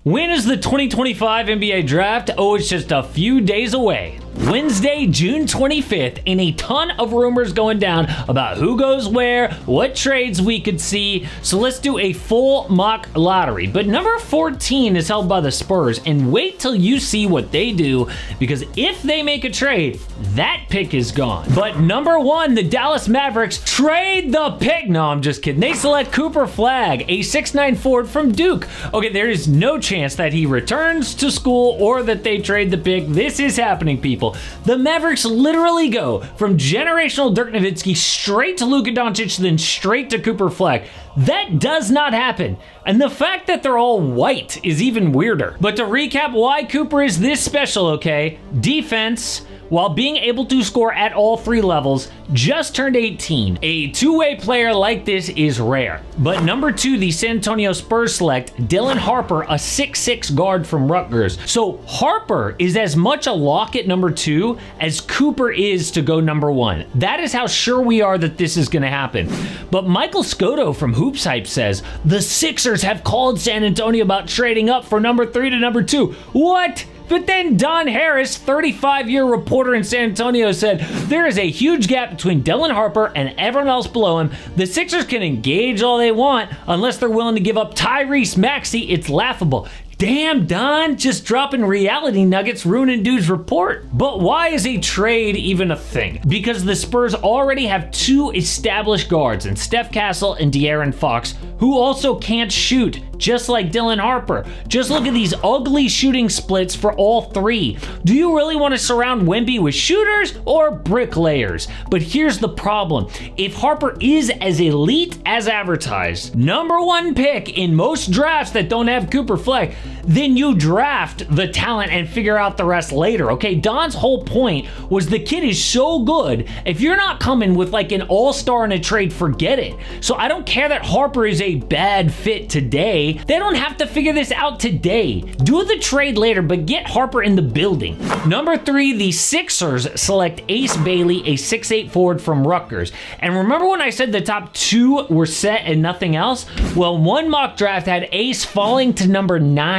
When is the 2025 NBA draft? Oh, it's just a few days away. Wednesday, June 25th, and a ton of rumors going down about who goes where, what trades we could see. So let's do a full mock lottery. But number 14 is held by the Spurs, and wait till you see what they do, because if they make a trade, that pick is gone. But number 1, the Dallas Mavericks trade the pick. No, I'm just kidding. They select Cooper Flagg, a 6'9" forward from Duke. Okay, there is no chance that he returns to school or that they trade the pick. This is happening, people. The Mavericks literally go from generational Dirk Nowitzki straight to Luka Doncic, then straight to Cooper Flagg. That does not happen. And the fact that they're all white is even weirder. But to recap why Cooper is this special, okay? Defense, while being able to score at all 3 levels, just turned 18. A two-way player like this is rare. But number 2, the San Antonio Spurs select Dylan Harper, a 6'6" guard from Rutgers. So Harper is as much a lock at number 2 as Cooper is to go number 1. That is how sure we are that this is gonna happen. But Michael Scotto from Hoops Hype says, the Sixers have called San Antonio about trading up for number 3 to number 2. What? But then Don Harris, 35-year reporter in San Antonio, said there is a huge gap between Dylan Harper and everyone else below him. The Sixers can engage all they want unless they're willing to give up Tyrese Maxey. It's laughable. Damn, Don, just dropping reality nuggets, ruining dude's report. But why is a trade even a thing? Because the Spurs already have 2 established guards in Steph Castle and De'Aaron Fox, who also can't shoot, just like Dylan Harper. Just look at these ugly shooting splits for all 3. Do you really want to surround Wemby with shooters or bricklayers? But here's the problem. If Harper is as elite as advertised, number 1 pick in most drafts that don't have Cooper Flagg, then you draft the talent and figure out the rest later, okay? Don's whole point was the kid is so good, if you're not coming with like an all-star in a trade, forget it. So I don't care that Harper is a bad fit today. They don't have to figure this out today. Do the trade later, but get Harper in the building. Number 3, the Sixers select Ace Bailey, a 6'8" forward from Rutgers. And remember when I said the top 2 were set and nothing else? Well, one mock draft had Ace falling to number 9.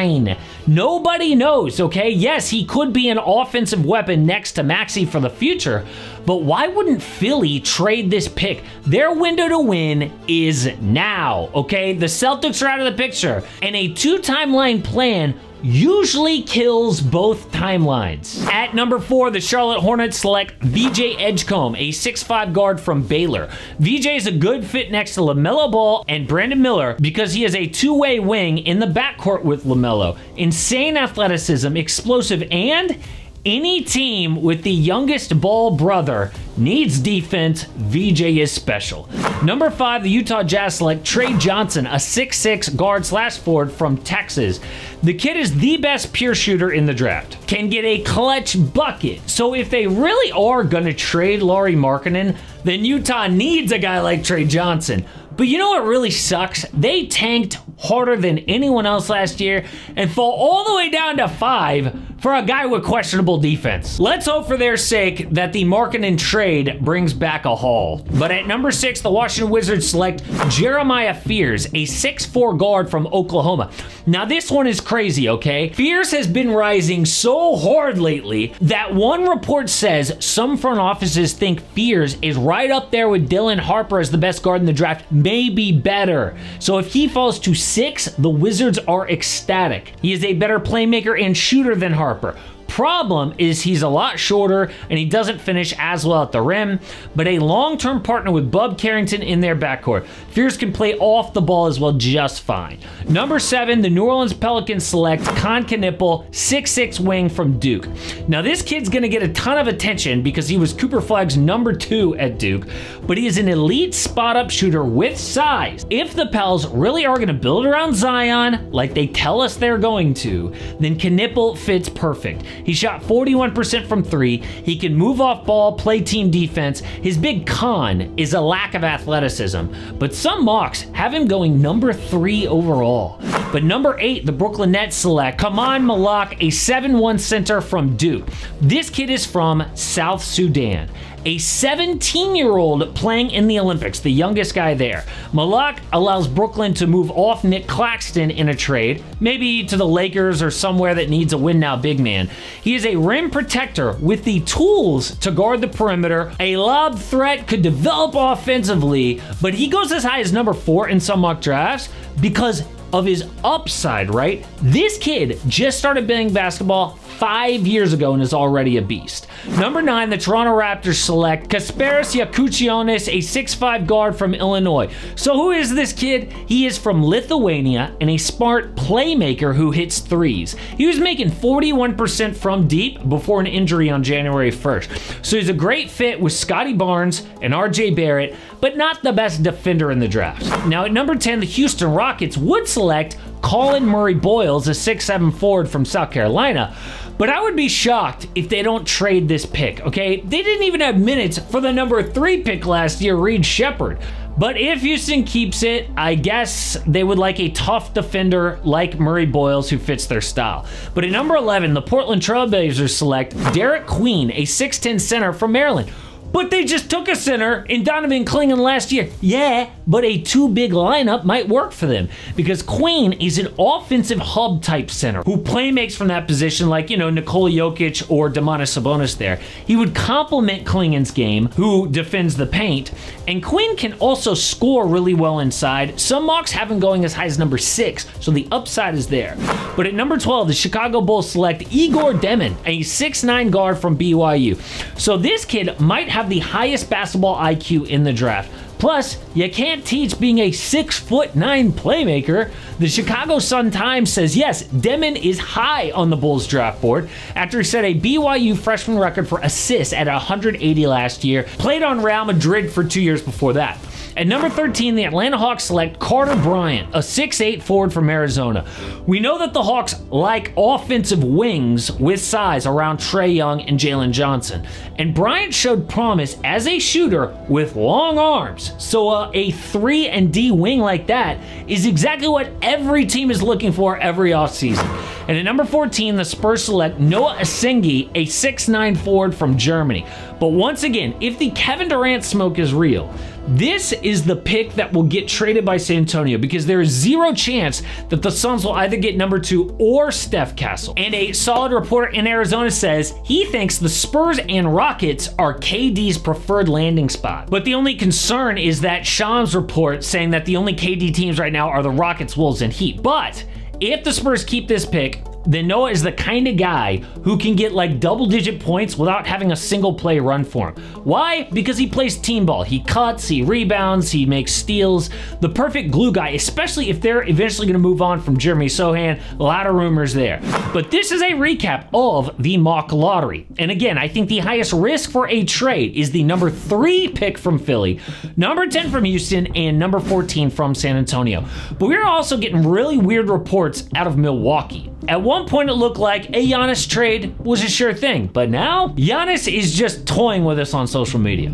Nobody knows, okay? Yes, he could be an offensive weapon next to Maxey for the future, but why wouldn't Philly trade this pick? Their window to win is now, okay? The Celtics are out of the picture, and a 2-timeline plan usually kills both timelines. At number 4, the Charlotte Hornets select VJ Edgecombe, a 6'5" guard from Baylor. VJ is a good fit next to LaMelo Ball and Brandon Miller because he is a 2-way wing in the backcourt with LaMelo. Insane athleticism, explosive, and any team with the youngest Ball brother needs defense. VJ is special. Number 5, the Utah Jazz select Trey Johnson, a 6'6" guard/forward from Texas. The kid is the best pure shooter in the draft. Can get a clutch bucket. So if they really are gonna trade Lauri Markkanen, then Utah needs a guy like Trey Johnson. But you know what really sucks? They tanked harder than anyone else last year and fall all the way down to 5 for a guy with questionable defense. Let's hope for their sake that the Markkanen trade brings back a haul. But at number 6, the Washington Wizards select Jeremiah Fears, a 6'4" guard from Oklahoma. Now this one is crazy, okay? Fears has been rising so hard lately that one report says some front offices think Fears is right up there with Dylan Harper as the best guard in the draft, maybe better. So if he falls to 6, the Wizards are ecstatic. He is a better playmaker and shooter than Harper. Problem is he's a lot shorter and he doesn't finish as well at the rim, but a long-term partner with Bub Carrington in their backcourt. Fears can play off the ball as well just fine. Number 7, the New Orleans Pelicans select Con Knipple, 6'6" wing from Duke. Now this kid's gonna get a ton of attention because he was Cooper Flagg's number 2 at Duke, but he is an elite spot-up shooter with size. If the Pels really are gonna build around Zion like they tell us they're going to, then Knipple fits perfect. He shot 41% from 3. He can move off ball, play team defense. His big con is a lack of athleticism, but some mocks have him going number 3 overall. But number 8, the Brooklyn Nets select Kaman Malak, a 7'1" center from Duke. This kid is from South Sudan. a 17-year-old playing in the Olympics, the youngest guy there. Malak allows Brooklyn to move off Nick Claxton in a trade, maybe to the Lakers or somewhere that needs a win-now big man. He is a rim protector with the tools to guard the perimeter. A lob threat could develop offensively, but he goes as high as number 4 in some mock drafts because of his upside, right? This kid just started playing basketball 5 years ago and is already a beast. Number 9, the Toronto Raptors select Kasparas Jakučionis, a 6'5" guard from Illinois. So who is this kid? He is from Lithuania and a smart playmaker who hits threes. He was making 41% from deep before an injury on January 1st. So he's a great fit with Scotty Barnes and RJ Barrett, but not the best defender in the draft. Now at number 10, the Houston Rockets would select Colin Murray-Boyles, a 6'7" forward from South Carolina. But I would be shocked if they don't trade this pick, okay? They didn't even have minutes for the number 3 pick last year, Reed Shepherd. But if Houston keeps it, I guess they would like a tough defender like Murray-Boyles who fits their style. But at number 11, the Portland Trailblazers select Derek Queen, a 6'10" center from Maryland. But they just took a center in Donovan Clingan last year. Yeah, but a 2-big lineup might work for them because Queen is an offensive hub type center who playmakes from that position like, you know, Nikola Jokic or Domantas Sabonis there. He would complement Clingan's game, who defends the paint, and Queen can also score really well inside. Some mocks have him going as high as number 6, so the upside is there. But at number 12, the Chicago Bulls select Igor Demin, a 6'9" guard from BYU. So this kid might have the highest basketball IQ in the draft. Plus, you can't teach being a 6'9" playmaker. The Chicago Sun-Times says, yes, Demin is high on the Bulls draft board after he set a BYU freshman record for assists at 180 last year, played on Real Madrid for 2 years before that. At number 13, the Atlanta Hawks select Carter Bryant, a 6'8" forward from Arizona. We know that the Hawks like offensive wings with size around Trae Young and Jalen Johnson. And Bryant showed promise as a shooter with long arms. So a 3-and-D wing like that is exactly what every team is looking for every offseason. And at number 14, the Spurs select Noah Asengi, a 6'9" forward from Germany. But once again, if the Kevin Durant smoke is real, this is the pick that will get traded by San Antonio because there is zero chance that the Suns will either get number 2 or Steph Castle. And a solid reporter in Arizona says he thinks the Spurs and Rockets are KD's preferred landing spot. But the only concern is that Shams report saying that the only KD teams right now are the Rockets, Wolves, and Heat. But if the Spurs keep this pick, then Noah is the kind of guy who can get like double-digit points without having a single play run for him. Why? Because he plays team ball. He cuts, he rebounds, he makes steals. The perfect glue guy, especially if they're eventually going to move on from Jeremy Sohan. A lot of rumors there. But this is a recap of the mock lottery. And again, I think the highest risk for a trade is the number 3 pick from Philly, number 10 from Houston, and number 14 from San Antonio. But we're also getting really weird reports out of Milwaukee. At one point, it looked like a Giannis trade was a sure thing, but now Giannis is just toying with us on social media.